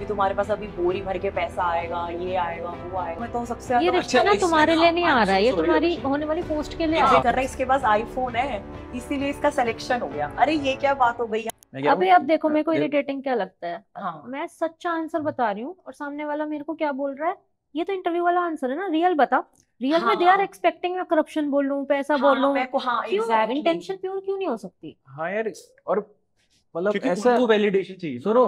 कि तुम्हारे पास अभी बोरी भर के पैसा आएगा, ये आएगा, वो आएगा। मैं तो सबसे ज्यादा ये रिश्ता ना तुम्हारे लिए नहीं आ रहा है, ये तुम्हारी होने वाली पोस्ट के लिए आ कर रहा है। इसके पास आईफोन है, इसीलिए इसका सिलेक्शन हो गया। अरे ये क्या बात हो गई। अभी अब देखो मेरे को इरिटेटिंग क्या लगता है, हाँ मैं सच्चा आंसर बता रही हूँ और सामने वाला मेरे को क्या बोल रहा है, ये तो इंटरव्यू वाला आंसर है ना, रियल बता। रियल में दे आर एक्सपेक्टिंग मैं करप्शन बोल लूं, पैसा बोल लूं, क्यों इंटेंशन प्योर क्यों नहीं हो सकती? हाँ यार, और मतलब क्योंकि ऐसा उनको वैलिडेशन चाहिए। सुनो,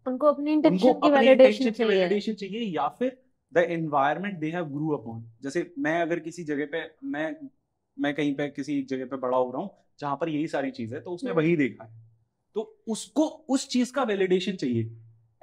उनको अपनी उनको इंटेंशन की अपनी वैलिडेशन intention की चाहिए। validation चाहिए, या फिर the environment they have grew upon. जैसे मैं अगर किसी जगह पे मैं कहीं पे किसी जगह पे बड़ा हो रहा हूँ जहां पर यही सारी चीज है, तो उसने वही देखा है, तो उसको उस चीज का वैलिडेशन चाहिए।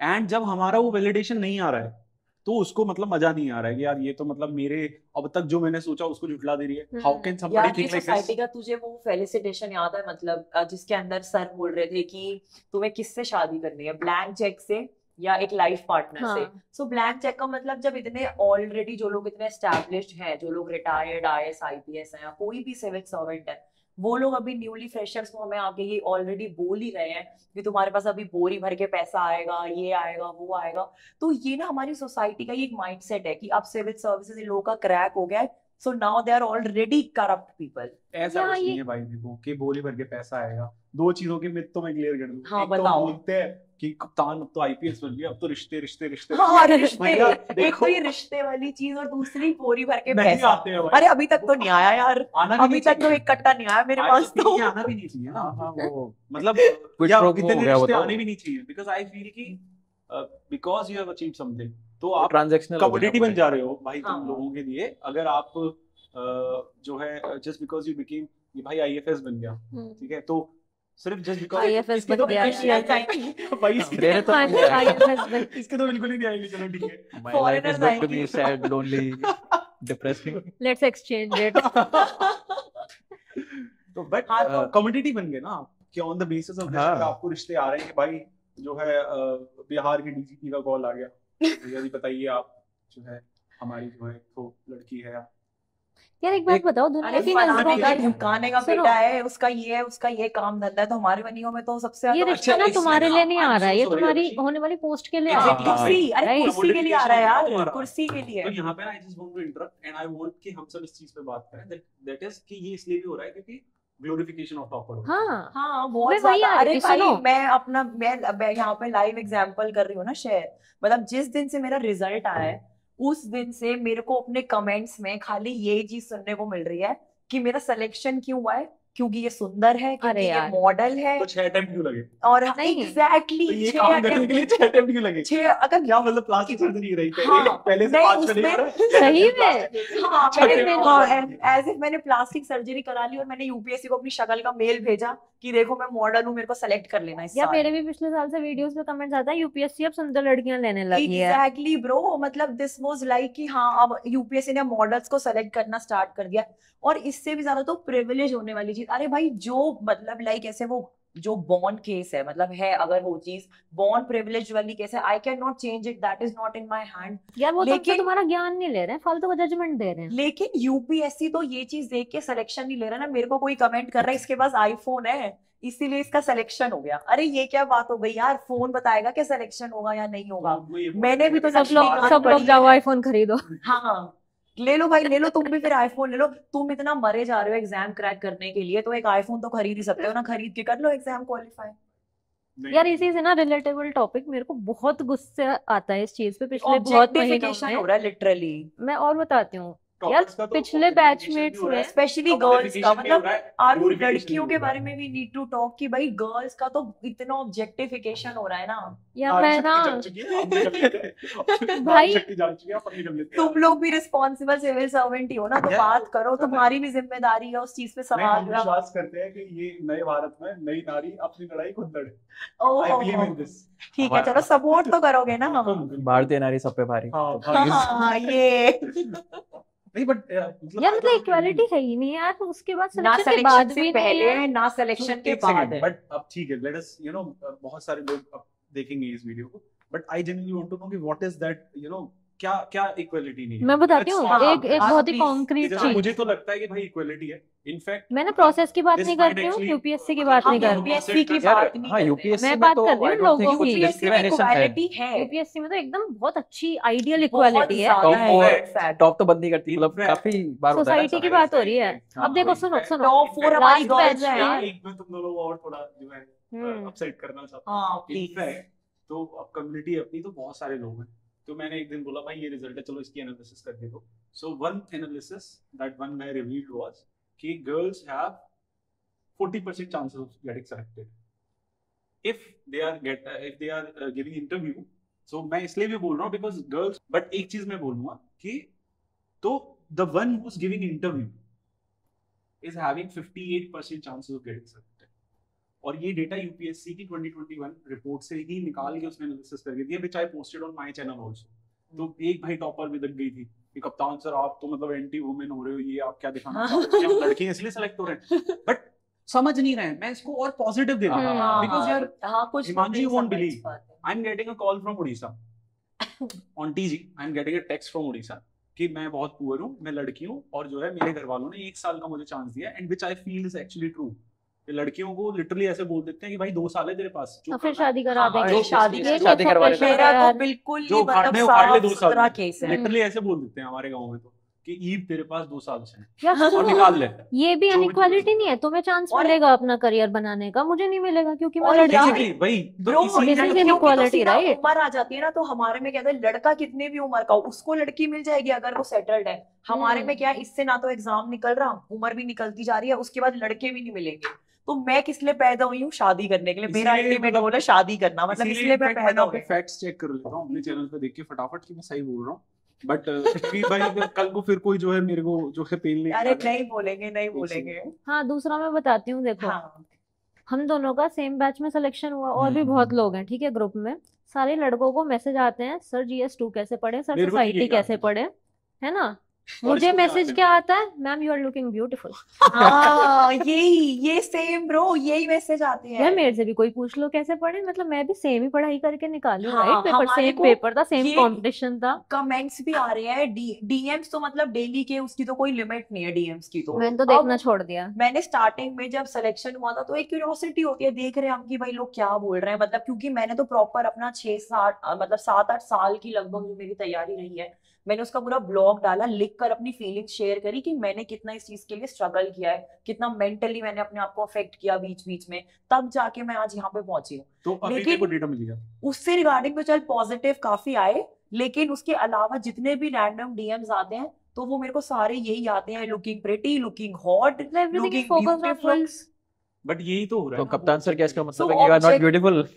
एंड जब हमारा वो वैलिडेशन नहीं आ रहा है तो उसको मतलब मजा नहीं आ रहा है कि यार ये तो मतलब मेरे अब तक जो मैंने सोचा उसको झुठला दे रही है। How can somebody think like society this? का तुझे वो फेलिसिटेशन याद है, मतलब जिसके अंदर सर बोल रहे थे कि तुम्हें किससे शादी करनी है, ब्लैंक चेक से या एक लाइफ पार्टनर से। हाँ। सो ब्लैंक चेक का मतलब जब इतने ऑलरेडी जो लोग इतने एस्टैब्लिश्ड हैं, जो लोग रिटायर्ड आईएएस आईपीएस हैं या कोई भी सिविल सर्वेंट है, वो लोग अभी न्यूली फ्रेशर्स को हमें आके ये ऑलरेडी बोल ही रहे हैं कि तुम्हारे पास अभी बोरी भर के पैसा आएगा, ये आएगा, वो आएगा। तो ये ना हमारी सोसाइटी का एक माइंडसेट है कि अब सिविल सर्विसेज इन लोगों का क्रैक हो गया है, so now they are already corrupt people. ऐसा या कुछ ये- नहीं है भाई, देखो कि बोली भर के पैसा आएगा। दो चीजों की मिथ तो मैं क्लियर कर दूं। हाँ, एक तो बताओ। बोलते हैं कि कप्तान अब तो आईपीएस बन गया, अब तो रिश्ते रिश्ते रिश्ते हाँ, रिश्ते। भैया, एक देखो तो ये रिश्ते वाली चीज और दूसरी बोरी भर के नहीं पैसा। आते हैं भाई। अरे अभी तक तो नहीं आया यार, आना भी अभी नहीं तक तो चाहिए। एक कट्टा नहीं आया मेरे I पास feel तो। कि आना भी नहीं चाहिए ना। हाँ वो मतलब कुछ या प्रो को इतने हो गया रिश्ते बताओ। आने भी नहीं चाहिए, बिकॉज आई फील कि because you have achieve something, तो आप ट्रांजैक्शनल कमोडिटी बन जा रहे हो भाई हाँ। तुम लोगों के लिए। अगर आप जो है जस्ट बिकॉज यू बिकेम भाई आईएफएस बन गया, ठीक है, तो सिर्फ जस्ट बिकॉज IFS बन गया। भाई इसके मेरे तो हाँ, IFS बन- इसके तो बिल्कुल ही नहीं आएंगे। चलो ठीक है। My life is going to be sad, lonely, depressing. Let's exchange it. तो बट हाँ, तो- कमोडिटी बन गए ना कि ऑन द बेसिस ऑफ हाँ। आपको रिश्ते आ रहे हैं कि भाई जो है बिहार के डीजीपी का कॉल आ गया, भैया जी बताइए आप जो है हमारी जो है तो लड़की है। यार एक बात बताओ, दुनिया अरे की फलाने नजरों का में धमकाने का सुनो। बेटा है, उसका ये है, उसका ये काम धंधा है, तो हमारे बनियों में तो सबसे ये ज्यादा रिश्ता ना इसमें तुम्हारे लिए नहीं आ रहा है, ये I'm so sorry, तुम्हारी Abhishek. होने वाली पोस्ट के लिए आ Exactly. रहा है। कुर्सी, अरे Right. कुर्सी के लिए आ रहा है यार, हमारा। कुर्सी के लिए। तो यहाँ पे ना I just want to interrupt and I want कि हम सब इस चीज पे बात करें, दैट इज कि ये इसलिए भी हो रहा है क्योंकि ग्लोरिफिकेशन ऑफ टॉपर। हाँ हाँ मैं बहुत वही ज्यादा। आ रही अरे थी, भाई सुनो। मैं यहाँ पे लाइव एग्जांपल कर रही हूँ ना शेयर। मतलब जिस दिन से मेरा रिजल्ट आया है उस दिन से मेरे को अपने कमेंट्स में खाली यही चीज सुनने को मिल रही है कि मेरा सिलेक्शन क्यों हुआ है, क्योंकि ये सुंदर है, क्योंकि अरे ये यार। मॉडल है। तो 6 अटेम्प्ट क्यों लगे? और नहीं। एग्जैक्टली तो ये काम करने के लिए 6 अटेम्प्ट क्यों लगे? 6 अगर क्या मतलब प्लास्टिक सर्जरी रही हाँ, पहले से नहीं, 5 में नहीं हो रहा है? सही में। हाँ, छठे में एज इफ मैंने प्लास्टिक सर्जरी करा ली और मैंने यूपीएससी को अपनी शक्ल का मेल भेजा कि देखो मैं मॉडल हूँ, मेरे को सेलेक्ट कर लेना इस यार साल। मेरे भी पिछले साल से वीडियोस में कमेंट्स आता है, यूपीएससी अब सुंदर लड़कियां लेने लगी है। एग्जैक्टली ब्रो, मतलब दिस वाज लाइक कि हाँ अब यूपीएससी ने मॉडल्स को सेलेक्ट करना स्टार्ट कर दिया। और इससे भी ज्यादा तो प्रिविलेज होने वाली चीज, अरे भाई जो मतलब लाइक ऐसे वो जो बॉर्न केस है, मतलब है अगर वो चीज बॉर्न प्रिविलेज वाली केस है, I can not change it, that is not in my hand. यार वो तुमसे लेकिन- तुम्हारा ज्ञान नहीं ले रहे हैं, फालतू का जजमेंट दे रहे हैं। लेकिन यूपीएससी तो ये चीज देख के सिलेक्शन नहीं ले रहा ना। मेरे को कोई कमेंट कर रहा है इसके पास आईफोन है इसीलिए इसका सिलेक्शन हो गया। अरे ये क्या बात हो गई यार, फोन बताएगा कि सिलेक्शन होगा या नहीं होगा। मैंने भी तो सब लोग जाओ आईफोन खरीदो। हाँ ले लो भाई, ले लो तुम भी, फिर आईफोन ले लो। तुम इतना मरे जा रहे हो एग्जाम क्रैक करने के लिए, तो एक आईफोन तो खरीद ही सकते हो ना, खरीद के कर लो एग्जाम क्वालिफाई। यार इसी से ना रिलेटेबल टॉपिक, मेरे को बहुत गुस्सा आता है इस चीज पे पिछले बहुत महीनों ऑब्जेक्टिफिकेशन हो में। रहा है लिटरली। मैं और बताती हूँ यार, पिछले बैचमेट्स में स्पेशली गर्ल्स का, मतलब आरू लड़कियों के बारे में भी नीड टू टॉक कि भाई गर्ल्स का तो इतना ऑब्जेक्टिफिकेशन हो रहा है ना। यार मैं ना भाई तुम लोग भी रिस्पॉन्सिबल सिविल सर्वेंट ही हो ना, तो Yeah. बात करो, तुम्हारी भी जिम्मेदारी है उस चीज पे सवाल। विश्वास करते हैं कि ये नए भारत में नई नारी अपनी लड़ाई खुद लड़े। ओह, I believe in this. ठीक है, चलो सपोर्ट तो करोगे ना। भारतीय नारी सब पे भारी। हाँ, ये नहीं बट यार मतलब इक्वालिटी है ही नहीं यार, तो उसके बाद ना सिलेक्शन के बाद सिलेक्शन भी से नहीं पहले है। है ना सिलेक्शन के बाद है। बट अब ठीक है, लेट अस बहुत सारे लोग अब देखेंगे इस वीडियो को, but I genuinely want to know कि व्हाट इज दैट क्या क्या इक्वलिटी नहीं है? मैं बताती हूँ Let's talk एक about बहुत ही please. कॉन्क्रीट जैसे चीज। मुझे तो लगता है कि भाई इक्वलिटी है, इनफैक्ट मैंने प्रोसेस की बात this नहीं might कर रही हूँ, actually- यूपीएससी की बात हम नहीं कर रही हूँ। यूपीएससी की यार बात नहीं हाँ कर रहे। यूपीएससी मैं में बात तो कर रही आई हूँ डोंट थिंक लोगों कुछ की। यूपीएससी में डिस्क्रिमिनेशन है। इक्वालिटी है, यूपीएससी में तो एकदम बहुत अच्छी आइडियल बहुत इक्वालिटी है। ज्यादा टॉप है, फोर इनफैक्ट टॉप तो बंद नहीं करती, मतलब Infact, काफी बार होता है ना सोसाइटी ऐसा। की बात हो रही है। हाँ, अब देखो वही। सुनो सुनो, टॉप 4 हमारी Last गर्ल्स batch हैं में- यार। एक मैं तुम दोनों को और थोड़ा जो है अपसेट करना चाहता हूँ। हाँ प्लीज। इनफैक्ट तो अब कम्युनिटी अपनी तो बहुत सारे लोग हैं, तो मैंने एक दिन बोला भाई ये रिजल्ट है, चलो इसकी एनालिसिस करके दो। So one analysis that one guy revealed was कि girls have 40% chances of getting selected if they are giving interview. So मैं इसलिए भी बोल रहा हूँ because girls, but एक चीज मैं बोलूँगा कि तो the one who's giving interview is having 58% chances of getting selected. और ये डेटा यूपीएससी की 2021 रिपोर्ट से ही निकाल के उसने एनालिसिस करके दिया, which I posted on my channel also. तो एक भाई टॉपर भी लग गई थी कि कप्तान सर आप तो मतलब एंटी वुमेन हो रहे हो, ये आप क्या दिखाना चाहते हो, हम लड़के इसलिए सेलेक्ट हो रहे हैं, बट समझ नहीं रहे हैं। मैं इसको और पॉजिटिव दे रहा हाँ, हूँ बिकॉज यार हाँ कुछ हिमांशी, you won't समझ believe. पाते हैं। I am getting a call from Orissa on TG, I am getting a text from Orissa कि मैं बहुत पुअर हूँ, मैं लड़की हूँ और जो है मेरे घर वालों ने 1 साल का मुझे चांस दिया, and which I feel is actually true. लड़कियों को लिटरली ऐसे बोल देते हैं कि भाई 2 साल है तेरे पास, जो तो फिर करना है, शादी करा हाँ, देंगे। जो शादी ये शादी भी करवा अच्छा लेते हैं। pressure है मेरा यार। तो बिल्कुल जो ही उखाड़ मतलब में उखाड़ ले 2 साफ साल सुथरा में। केस है। लिटरली ऐसे बोल देते हैं हमारे गाँव में तो कि ईव तेरे पास 2 साल से यार और सुनो, निकाल ले। ये भी जो भी अनइक्वालिटी नहीं है। तुम्हें चांस और- मिलेगा अपना करियर बनाने का, मुझे नहीं मिलेगा क्योंकि मैं और लड़की यार- हूँ। Exactly, वही तो ब्रो इसीलिए this is लड़कियों की तो inequality, सीधा right? उम्र आ जाती है ना, तो हमारे में क्या है, लड़का कितने भी उम्र का हो उसको लड़की मिल जाएगी अगर वो सेटल्ड है। हमारे में क्या है, इससे ना तो एग्जाम निकल रहा, उम्र भी निकलती जा रही है, उसके बाद लड़के भी नहीं मिलेंगे। तो मैं किस लिए पैदा हुई हूँ? शादी करने के लिए। मेरा इसीलिए अल्टीमेट मतलब- गोल है शादी करना, मतलब इसीलिए इसलिए मैं इनफैक्ट पैदा मैं हुई। फैक्ट्स चेक कर लेता हूँ अपने चैनल पे देख के फटाफट कि मैं सही बोल रहा हूँ, बट क्योंकि भाई कल को फिर कोई जो है मेरे को जो है पेल नहीं अरे खा जाए। नहीं बोलेंगे, नहीं बोलेंगे। हाँ, दूसरा मैं बताती हूँ। देखो, हाँ हम दोनों का सेम बैच में सिलेक्शन हुआ और भी हम्म। बहुत लोग हैं, ठीक है, ग्रुप में। सारे लड़कों को मैसेज आते हैं, सर GS2 कैसे पढ़े, सर मेरे को सोसाइटी यही कैसे आता है। पढ़े, है ना। और मुझे इसको क्या मैसेज आते क्या हैं? आता है, ma'am you are looking beautiful. हाँ ये सेम ब्रो, यही मैसेज आते यार हैं। मेरे से भी कोई पूछ लो कैसे पढ़े, मतलब मैं भी सेम ही पढ़ाई करके निकाली हूँ, हाँ, राइट। पेपर हमारे सेम को पेपर था, सेम ये- कंपटीशन था। कमेंट्स भी आ रहे हैं, डीएम्स तो मतलब डेली के, उसकी तो कोई लिमिट नहीं है डीएम्स की। तो मैंने तो अब देखना छोड़ दिया। मैंने स्टार्टिंग में जब सिलेक्शन हुआ था तो एक क्यूरियोसिटी होती है, देख रहे हैं हम कि भाई लोग क्या बोल रहे हैं, मतलब क्योंकि मैंने तो प्रॉपर अपना 7-8 साल की लगभग जो मेरी तैयारी रही है, मैंने उसका पूरा ब्लॉग डाला, लिख कर अपनी फीलिंग्स शेयर करी कि मैंने कितना इस चीज के लिए स्ट्रगल किया है, कितना मेंटली मैंने अपने आप को अफेक्ट किया बीच बीच में, तब जाके मैं आज यहाँ पे पहुंची हूँ। तो अभी लेकिन- तेरे को डेटा मिल गया। उससे रिगार्डिंग तो चल पॉजिटिव काफी आए, लेकिन उसके अलावा जितने भी रैंडम डीएम्स आते हैं तो वो मेरे को सारे यही आते हैं, looking pretty, looking hot, everything is looking focused on beautiful. Looks. But यही तो हो रहा तो है ना, कप्तान सर क्या इसका मतलब So है कि you are not object- beautiful?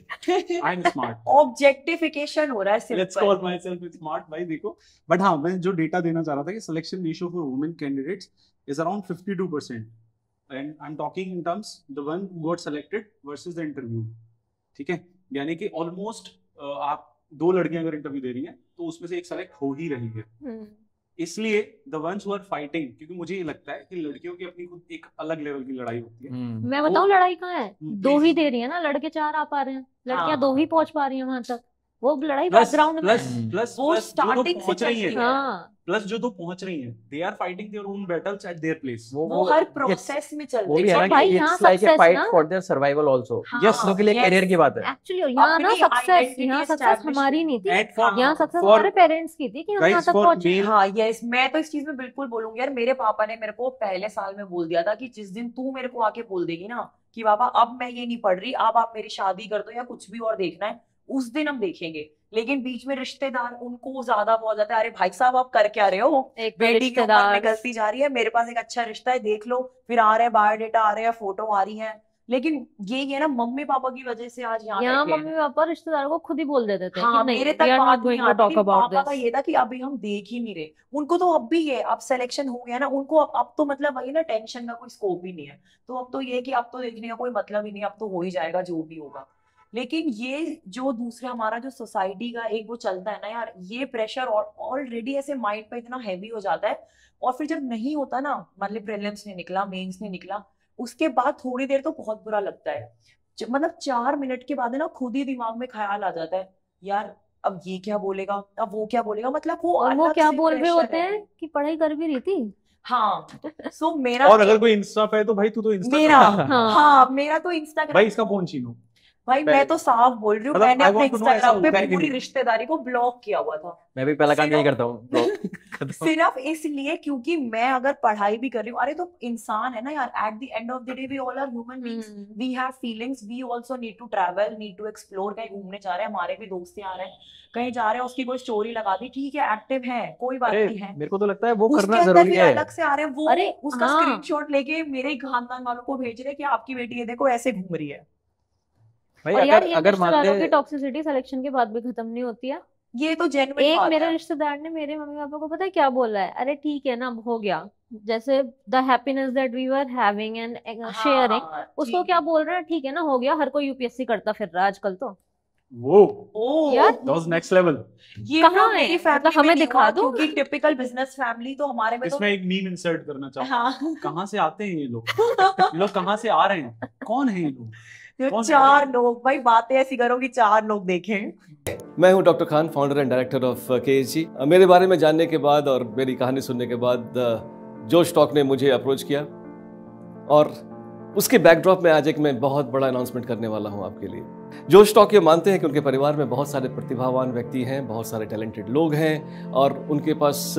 I am smart, objectification हो रहा है लेट्स सिर्फ। कॉल माय सेल्फ स्मार्ट भाई। देखो बट हाँ, मैं जो डेटा देना चाह रहा था कि selection ratio for women candidates is around 52%, and I am talking in terms the one who got selected versus the interview. ठीक है, यानी कि ऑलमोस्ट आप 2 लड़कियां अगर इंटरव्यू दे रही हैं तो उसमें से एक सेलेक्ट हो ही रही है। इसलिए the ones who are fighting, क्योंकि मुझे ये लगता है कि लड़कियों की अपनी खुद एक अलग लेवल की लड़ाई होती है। मैं बताऊं लड़ाई कहाँ है, दो ही please. दे रही है ना, लड़के 4 आ पा रहे हैं, लड़कियां हाँ। 2 ही पहुंच पा रही हैं वहां तक। वो लड़ाई प्लस बैकग्राउंड में प्लस है। प्लस वो प्लस जो starting लोग से पहुंच रही चलती हैं, है। हाँ, प्लस जो तो पहुंच रही हैं, they are fighting their own battles at their place. वो हर प्रोसेस में चलते वो भी है ना और भाई कि यहाँ it's like a success fight ना- फॉर देयर सर्वाइवल आल्सो। हाँ, यस, उनके लिए yes. करियर की बात है। एक्चुअली यहाँ ना अपनी सक्सेस, identity यहाँ सक्सेस establish हमारी नहीं थी, एट फॉर यहाँ सक्सेस for- हमारे पेरेंट्स की थी कि हम यहाँ guys तक for पहुंचे। male हाँ यस, मैं तो इस चीज में बिल्कुल बोलूंगी यार, मेरे पापा ने मेरे को पहले साल में बोल दिया था कि जिस दिन तू मेरे को आके बोल देगी ना कि बाबा अब मैं ये नहीं पढ़ रही, अब आप मेरी शादी कर दो या कुछ भी और देखना है, उस दिन हम देखेंगे। लेकिन बीच में रिश्तेदार उनको ज्यादा बहुत जाता है, अरे भाई साहब आप कर क्या रहे हो, एक बेटी की उम्र रिश्तेदार, निकलती जा रही है, मेरे पास एक अच्छा रिश्ता है देख लो, फिर आ रहे हैं बायोडेटा आ रहे हैं, फोटो आ रही है। लेकिन यही है ना, मम्मी पापा की वजह से आज यहाँ यहाँ बैठे हैं। मम्मी पापा रिश्तेदारों को खुद ही बोल देते थे हाँ, कि नहीं, मेरे we तक are not बात going नहीं to आती talk थी, about पापा का this। ये था कि अभी हम देख ही नहीं रहे। उनको तो अब भी है, अब सिलेक्शन हो गया ना, उनको अब तो मतलब वही ना, टेंशन का कोई स्कोप ही नहीं है। तो अब तो ये है कि अब तो देखने का कोई मतलब ही नहीं, अब तो हो ही जाएगा जो भी होगा। लेकिन ये जो दूसरा हमारा जो सोसाइटी का एक वो चलता है ना यार, ये प्रेशर ऑलरेडी ऐसे माइंड पे इतना हैवी हो जाता है, और फिर जब नहीं होता ना, मतलब प्रीलिम्स नहीं निकला, मेंस नहीं निकला, उसके बाद थोड़ी देर तो बहुत बुरा लगता है। मतलब 4 मिनट के बाद है ना, खुद ही दिमाग में ख्याल आ जाता है, यार अब ये क्या बोलेगा, अब वो क्या बोलेगा, मतलब वो और वो अलग क्या से बोल रहे प्रेशर होते है। हैं कि पढ़ाई कर भी रही थी। हाँ, सो मेरा और अगर कोई इंस्टा पे है तो भाई तू तो इंस्टा मेरा हाँ। हाँ मेरा तो इंस्टाग्राम, भाई इसका फोन छीनो। भाई मैं तो साफ बोल रही हूँ, मतलब मैंने I अपने want to know ऐसा इंस्टाग्राम पे होता है कि पूरी नहीं? रिश्तेदारी को ब्लॉक किया हुआ था, मैं भी पहला काम यही सिर्फ- करता हूँ ब्लॉक। सिर्फ इसलिए क्योंकि मैं अगर पढ़ाई भी कर रही हूँ, अरे तो इंसान है ना यार, at the end of the day we all are human beings, we have feelings, we also need to travel, need to explore. कहीं घूमने जा रहे हैं, हमारे भी दोस्त आ रहे हैं, कहीं जा रहे हैं, उसकी कोई स्टोरी लगा दी, ठीक है एक्टिव है, कोई बात अरे नहीं है, मेरे को तो लगता है वो उसके करना अंदर जरूरी फिर है। अलग से आ रहे हैं वो, अरे, उसका हाँ। स्क्रीनशॉट लेके मेरे खानदान वालों को भेज रहे हैं कि आपकी बेटी ये देखो ऐसे घूम रही है। भाई और यार अगर ये अगर मान रिश्तेदारों ले की टॉक्सिसिटी सिलेक्शन के बाद भी खत्म नहीं होती है। ये तो जेन्युइन एक बात मेरे है। रिश्तेदार ने मेरे मम्मी पापा को पता है क्या बोला है, अरे ठीक है ना अब हो गया, जैसे the happiness that we were having and sharing, हाँ, उसको ठीक। क्या बोल रहे हैं, ठीक है ना हो गया, हर कोई यूपीएससी करता फिर रहा है आजकल तो। वो ओ यार, that was next level। ये कहाँ तो है? मेरी मतलब फैमिली हमें में नहीं दिखा हुआ, दो। क्योंकि टिपिकल बिजनेस फैमिली तो हमारे में तो इसमें एक मीम इंसर्ट करना चाहूँ। हाँ कहाँ से आते हैं ये लोग कहाँ से आ रहे हैं, कौन है ये लोग? जो कौन है? 4 लोग, भाई बातें ऐसी करो कि 4 लोग देखें। मैं हूं doctor Khan, founder and director of KSG। मेरे बारे में जानने के बाद और मेरी कहानी सुनने के बाद जोश टॉक ने मुझे अप्रोच किया, और उसके बैकड्रॉप में आज एक मैं बहुत बड़ा अनाउंसमेंट करने वाला हूं आपके लिए। जोश टॉक ये मानते हैं कि उनके परिवार में बहुत सारे प्रतिभावान व्यक्ति हैं, बहुत सारे टैलेंटेड लोग हैं, और उनके पास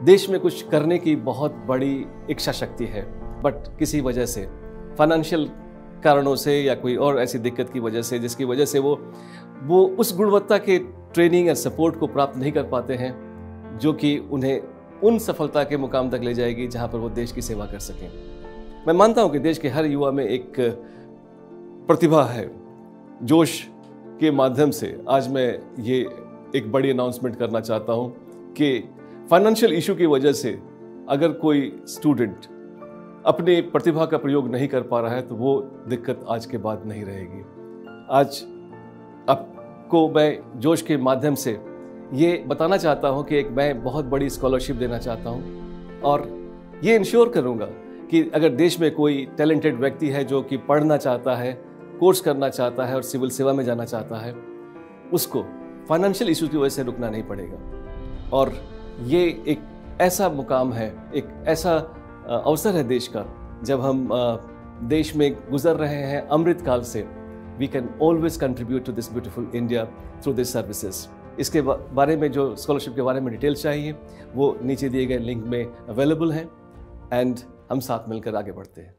देश में कुछ करने की बहुत बड़ी इच्छा शक्ति है, बट किसी वजह से, फाइनेंशियल कारणों से या कोई और ऐसी दिक्कत की वजह से, जिसकी वजह से वो उस गुणवत्ता के ट्रेनिंग एंड सपोर्ट को प्राप्त नहीं कर पाते हैं जो कि उन्हें उन सफलता के मुकाम तक ले जाएगी जहां पर वो देश की सेवा कर सकें। मैं मानता हूं कि देश के हर युवा में एक प्रतिभा है। जोश के माध्यम से आज मैं ये एक बड़ी अनाउंसमेंट करना चाहता हूं कि फाइनेंशियल इशू की वजह से अगर कोई स्टूडेंट अपनी प्रतिभा का प्रयोग नहीं कर पा रहा है तो वो दिक्कत आज के बाद नहीं रहेगी। आज आपको मैं जोश के माध्यम से ये बताना चाहता हूँ कि मैं बहुत बड़ी स्कॉलरशिप देना चाहता हूँ, और ये इंश्योर करूँगा कि अगर देश में कोई टैलेंटेड व्यक्ति है जो कि पढ़ना चाहता है, कोर्स करना चाहता है और सिविल सेवा में जाना चाहता है, उसको फाइनेंशियल इशू की वजह से रुकना नहीं पड़ेगा। और ये एक ऐसा मुकाम है, एक ऐसा अवसर है देश का, जब हम देश में गुजर रहे हैं अमृत काल से, we can always contribute to this beautiful India through this services. इसके बारे में, जो स्कॉलरशिप के बारे में डिटेल्स चाहिए, वो नीचे दिए गए लिंक में अवेलेबल हैं, एंड हम साथ मिलकर आगे बढ़ते हैं।